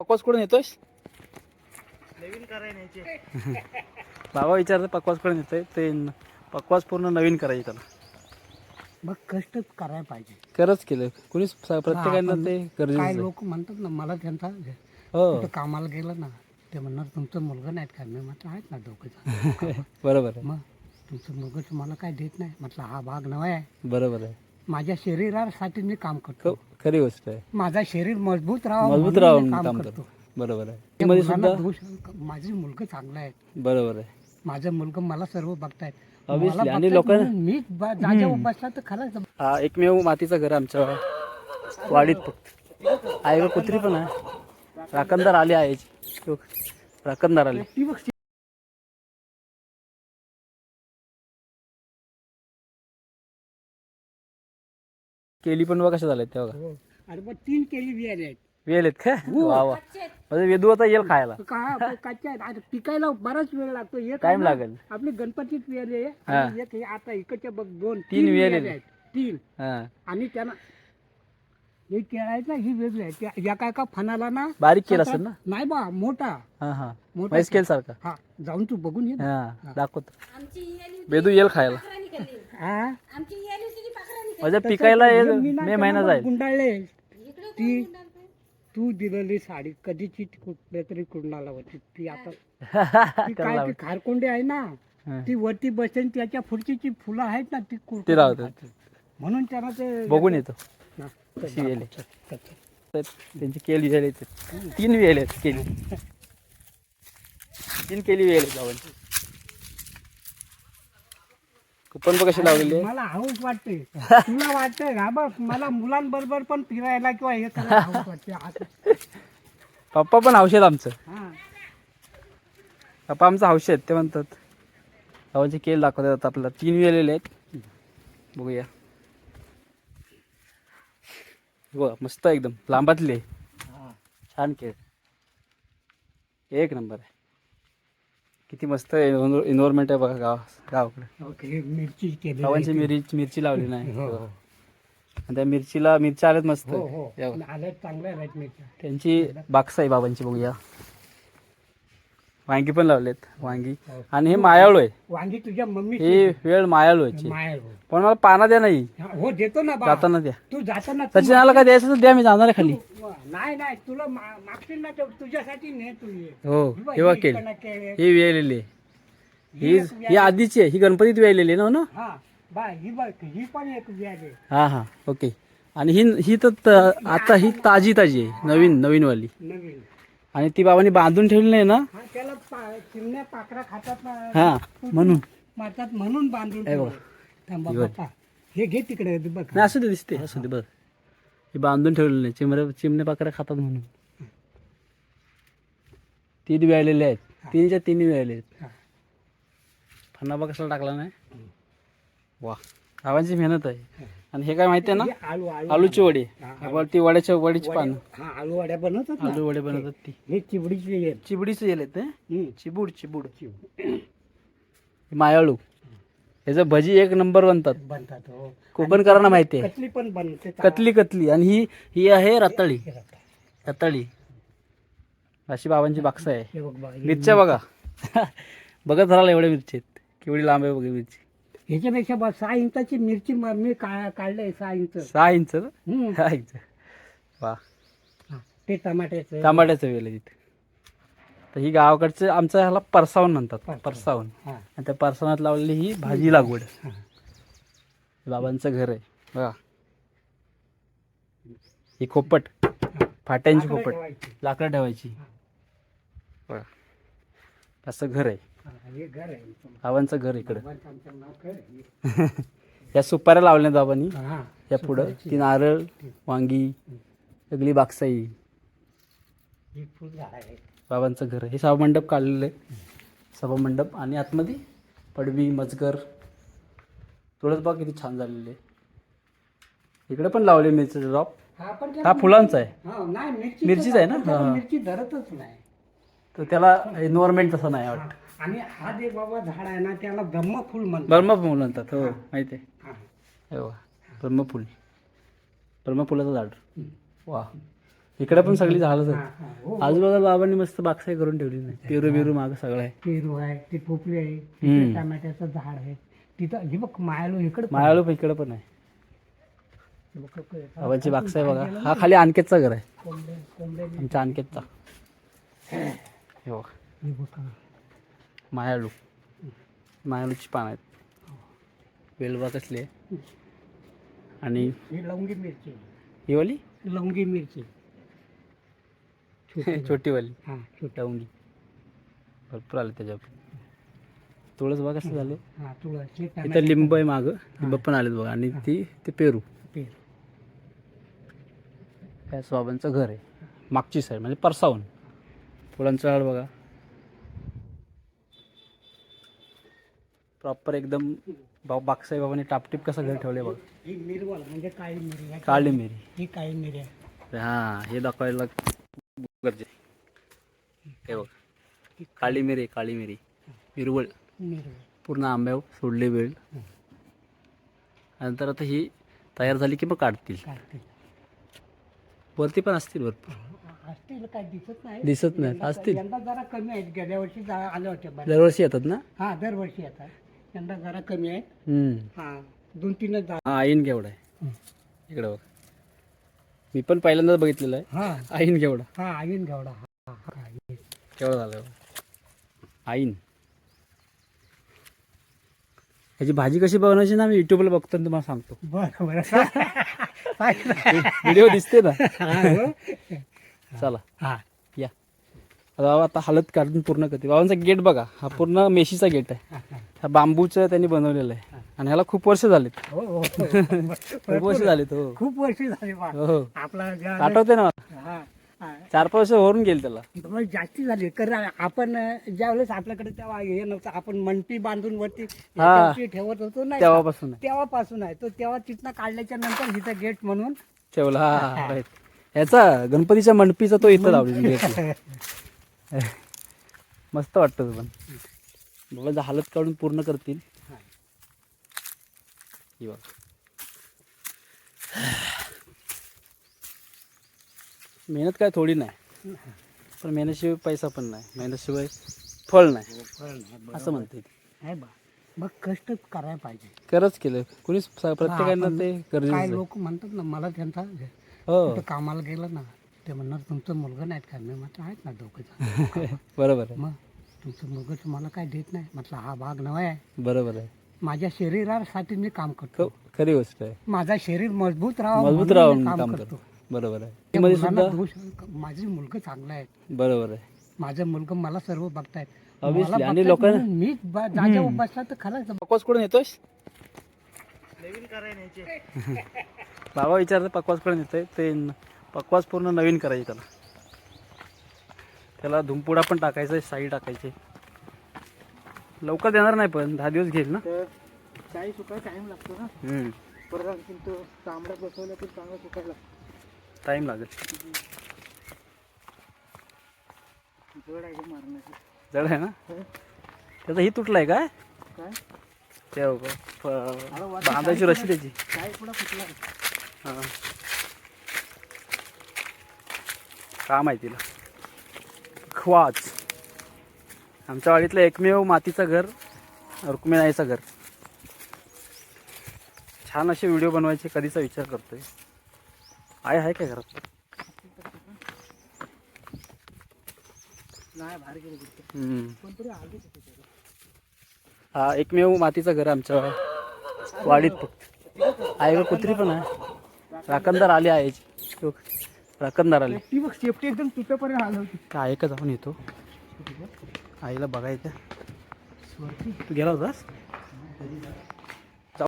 पकवास कुठून येतोयस? नवीन करायचे बाबा विचारते पकवास कुठून येतोय. ते पकवास पूर्ण नवीन करायचे त्याला. मग कष्ट करायला पाहिजे. खरंच केलं कुणीच प्रत्येकानं ते काय गरजेचं आहे. लोक म्हणतात ना, मला त्यांचा हो कुठं कामाला गेलं ना, ते म्हणणार तुमचं मुलगा नाहीत का? मी म्हटलं आहेत ना दोघं. बरोबर आहे. मग तुमचं मुलगा तुम्हाला काय देत नाही म्हटलं, हा भाग नवा आहे. बरोबर आहे. माझ्या शरीरासाठी मी काम करतो. खरी गोष्ट आहे. माझा शरीर मजबूत राहावं मजबूत म्हणून राहून मी काम करतो. बरोबर आहे. त्या मध्ये मुलांना सुद्धा दोष, माझे मुलगा चांगला आहे. बरोबर आहे. माझं मुलगा मला सर्व बघतायत. Obviously. मला आणि बघतायत लोकांना म्हणून मी जागेवर बसला तर खरंच. हा एकमेव मातीचं घर आमच्या वाडीत फक्त आहे. कुत्री पण आहे. राखणदार आले आहे. राखणदार आले. केली पण बघा कशा झाल्या तेव्हा. अरे पण 3 केली बियाणे आहेत. वेल आहेत का? वा वा. म्हणजे वेदू आता येईल खायला. कच्च्या आहेत. आता पिकायला बराच वेळ लागतो. एक टाइम लागेल. आपली गणपतीत बियाणे आहे. हा. आणि एक हे आता इकडच्या बघ 2 तीन 3 बियाणे बियाणे आहेत. 3 हा आणि त्यांना हे केळायचं ही वेगळी आहे. या काय का फणाला ना बारीक केलं असेल ना. नाही बा मोठा हा हा मोठा म्हैस केल सारखा. हा जाऊन तू बघून ये ना. हा दाखवतो. वेदू येईल खायला. हा म्हणजे पिकायला येईल. मी नाही मे महिना त्यांना जाईल. गुंडाळले. ती तू दिलेली साडी कधीची कुठल्या तरी कुंडाला होती ती आता. ती काय ती खारकोंडी आहे ना, हा. ती वरती बसेन त्याच्या पुढची फुलं आहेत ना ती ते लावतात. म्हणून त्यांना ते बघून येतो हा, कशी वेल आहे. तर त्यांची केली वेल आहेत. 3 वेल आहेत केली. 3 केली वेल आहेत गावांची. कुपन बघ कशी लावलेली आहे. मला हौस वाटते. तुला वाटतंय का? बघ मला मुलांबरोबर पण फिरायला किंवा हे करायला हौस वाटते. असं. पप्पा पण हौशेत आमचं. हा. पप्पा आमचं हौशेत. ते म्हणतात गावांची केल दाखवतात आपल्याला. 3 वेलेले आहेत. बघूया. बघ मस्त एकदम लांबातले. हा. छान केळ. एक नंबर आहे. किती मस्त एन्व्हायरमेंट आहे बघा गावाकडे. ओके मिरची केली. गावांची मिरची लावली नाही. हो आणि त्या मिरच्या आल्यात मस्त. हो हो या बघा. आल्या चांगल्या आहेत मिरच्या. त्यांची बाक्स आहे बाबांची. बघूया. वांगी पण लावलेत. वांगी आणि हे मायाळू आहे. वांगी तुझ्या मम्मी ही वेळ मायाळू आहे. माय पण मला पाना द्या नाही. हो देतो ना बा. जाताना द्या. तू जाताना तू सचिनाला काय द्यायचं तर द्या. मी जाणार आहे खाली. नाही नाही तुला मागतील ना तर तुझ्यासाठी ने तू ये. हो ही बघ, हे बघ ही केली. इकडनं केळी. ही वेळलेली ही आधीची आहे. ही गणपतीत वेळलेली ना. हो ना. हा बा ही बघ ही पण एक बियाणे. हा हा ओके. आणि ही तर आता ही ताजी आहे. नवीन वाली. नवीन. आणि ती बाबांनी बांधून ठेवली नाही ना. हा त्याला चिमण्या पाखरा खातात ना. हा म्हणून मारतात म्हणून बांधून हे बघ. ठेवलं. थांबा बाप्पा हे घे तिकडे बघ. नाही असू दे. दिसते असू दे. बघ ही बांधून ठेवलेली नाही. चिमणे पाकऱ्या खातात म्हणून. 3 वेळलेले आहेत. 3च्या 3 वेळलेले आहेत. हा. फन्ना बघ कसला टाकला नाही. वा गावांची मेहनत आहे. आणि हे काय माहिती आहे ना. हे आलू आलू आलूची वडी. हा, ती वडीची पानं. हा आलू वड्या बनवतात ना. आलू वडे बनवतात ती. हे चिबडीचे आहेत. चिबडीचं येल ते. हम्म. चिबूड मायाळू. ह्याचं भजी एक नंबर बनतात हो. कोकणकरांना माहिती आहे. कतली पण बनते. कतली. आणि ही आहे रताळी. अशी बाबांची बाक्स आहे. हे बघ बघ. मिरच्या बघा. बघत राहिला एवढ्या मिरची आहेत. केवढी लांब आहे बघा मिरची. ह्याच्यापेक्षा 6 इंचाची मिरची मी काढलंय 6 इंच. 6 इंच ना. हम्म. 6 इंच. वा. हा, ते टमाट्याचं. टमाट्याचं वेल आहे तिथे. तर ही गावाकडचं आमचं ह्याला परसावून म्हणतात. परसावून. हा. आणि त्या परसावनात लावलेली ही भाजी लागवड. हा. बाबांचं घर आहे बघा. ही खोपट. फाट्यांची खोपट. ठेवायची. लाकडं ठेवायची. बघा असं घर आहे. हा, हे घर आहे. बाबांचं घर इकडं. आमचं नाव काय आहे? या सुपाऱ्या लावल्या बाबांनी. हा. या पुढं ती नारळ वांगी सगळी बाक्साई. ही फुल झाड आहे. बाबांचं घर आहे. हे सभामंडप काढलेलं आहे. सभामंडप आणि आतमध्ये पडवी मजगर तुळस बाग किती छान झालेली आहे. इकडे पण लावले मिरचीचे ड्रॉप. हा पण हा फुलांचा आहे. हा, नाही मिरचीच आहे ना? पण त्याला हा. मिरची धरतच नाही. तर त्याला एन्व्हायरमेंट तसं नाही वाटतं. आणि हा जे बाबा झाड आहे ना त्याला ब्रह्मफुल म्हणतात. ब्रह्मफूल म्हणतात. हो माहिती आहे. हा. हे बघा ब्रह्मफुलाचं झाड. वा इकडे पण सगळी झाडच हा, आहेत. हा. हो. आजूबाजूला बाबांनी मस्त बागसाई करून ठेवली नाही. पेरू बिरू मागं सगळं आहे. पेरू आहे, ते पोपळी आहे, हम्म. तिथे टमाट्याचं झाड आहे. तिथं हे बघ मायालो इकडे पण मायाळू पण इकडे पण आहे. हे बघ, बाबांची बागसाई बघा. हा खाली आणकेतचा घर आहे, कोंबडे कोंबडे आमच्या आणकेतचा. हे बघा हे बघ. मायाळू, मायाळूची पानं आहेत. वेलवा कसली आहे. आणि ही लवंगी मिरची, ही वाली लवंगी मिरची छोटीवाली हा छोटा टाऊंगी भरपूर आले त्याच्यावर. तुळस बघा कसं झाले. हा तुळस इथं लिंब आहे मागं, लिंब पण आलेत बघा. आणि ते पेरू. पेरू त्या बाबांचं घर आहे मागची साईड, म्हणजे परसावून. फुलांचं झाड बघा प्रॉपर एकदम. बागसाई बाबांनी टापटीप कसं घर ठेवले बघा. ही मिरवल म्हणजे काळी मिरी आहे. काळी मिरी. ही काळी मिरी आहे. हा हे दाखवायला गरजेचं. हे बघ काळी मिरी, काळी मिरी हिरवळ मिरवल पूर्ण आंब्यावर सोडले वेळ. नंतर आता ही तयार झाली की मग काढतील. काढतील. वरती पण असतील भरपूर. असतील काय दिसत नाही. दिसत नाहीत, असतील. यंदा जरा कमी आहेत. गेल्या वर्षी आले होते बरेच. दरवर्षी येतात ना. हा दरवर्षी येतात. यंदा जरा कमी आहेत. हम्म. हा 2-3च झाड. हा आईन केवढा आहे इकडे बघ. मी पण पहिल्यांदा बघितलेलं आहे हा आईन केवढा. हा आईन घेवडा. हा हा हे. केवढा झालं आईन. ह्याची भाजी कशी बनवायची ना, मी युट्यूबला बघतो आणि तुम्हाला सांगतो. बरं बरं. व्हिडिओ दिसते ना. हा, हो. चला हा या. आता बाबा आता हालत काढून पूर्ण करते. बाबांचा गेट बघा, हा पूर्ण मेशीचा गेट आहे. हा बांबूचं त्यांनी बनवलेलं आहे. आणि ह्याला खूप वर्ष झालीत. हो हो खूप वर्ष झालीत. हो खूप वर्ष झाली बा. हो आपला आठवते ना. हा हा. 4-5 वर्ष होऊन गेल त्याला. मग जास्ती झाली. कारण आपण ज्यावेळेस आपल्याकडे तेव्हा हे नव्हतं, आपण मंटी बांधून वरती याच्यावरती ठेवत होतो नाही का? तेव्हापासून आहे. तेव्हापासून आहे तो. तेव्हा तिथनं काढल्याच्या नंतर इथं गेट म्हणून ठेवला. हा right. ह्याचा गणपतीच्या मंडपीचा तो इथं लावली गेट. मस्त वाटतं तो पण. बाबा हालत काढून पूर्ण करतील. ही बघ. मेहनत काय थोडी नाही, पण मेहनतशिवाय पैसा पण नाही, मेहनतशिवाय फळ नाही असं म्हणते. आहे बा. मग कष्ट करायला पाहिजे. खरंच केलं कुणीच. प्रत्येकानं ते काय गरजेचं आहे. लोक म्हणतात ना, मला त्यांचा हो कुठं कामाला गेलं ना, ते म्हणणार तुमचं मुलगा नाहीत का. मी म्हटलं आहेत ना दोघं. बरोबर आहे. मग तुमचं मुलगा तुम्हाला काय देत नाही. म्हटलं हा भाग नवा आहे. बरोबर आहे. माझ्या शरीरासाठी मी काम करतो. खरी गोष्ट आहे. माझा शरीर मजबूत राहावं मजबूत म्हणून राहून मी काम करतो. करतो. बरोबर आहे. त्या मध्ये मुलांना सुद्धा दोष, माझे मुलगा चांगला आहे. बरोबर आहे. माझं मुलगा मला सर्व बघतायत. Obviously. मला आणि बघतायत लोकांना- म्हणून मी जागेवर बसला तर खरंच. पकवास कुठून येतोयस. बाबा विचारते पकवास कुठून येतोय. ते पकवास पूर्ण नवीन करायचे त्याला धुमपुडा पण टाकायचा आहे, साई टाकायचे. लवकर देणार नाही पण 10 दिवस घेईल ना. चाळीस सुकायला टाइम लागतो ना. परत आणखी तो तांबडा बसवला तर चांगला सुकायला टाईम लागेल. जड आहे मारण्याची. जड आहे ना. त्याचा ही तुटलाय काय. काय ते बांधायची रशी त्याची. काय पुढं फुटला. हां काम आहे तिला. खवाच आमच्या वाडीतलं एकमेव मातीचं घर, रुक्मिणाईचं घर. छान असे व्हिडिओ बनवायचे कधीचा विचार करतोय. आहे काय घरात. नाही बाहेर गेले. कोणतरी आले तिथे. हा एकमेव मातीचं घर आमच्या वाडीत. आहे का कुत्री पण आहे. राखणदार आले आहे. राखणदार आले. ती बघ सेफ्टी एकदम तुटेपर्यंत आलं होती. काय का जाऊन येतो आईला बघायचं. तू गेला होतास.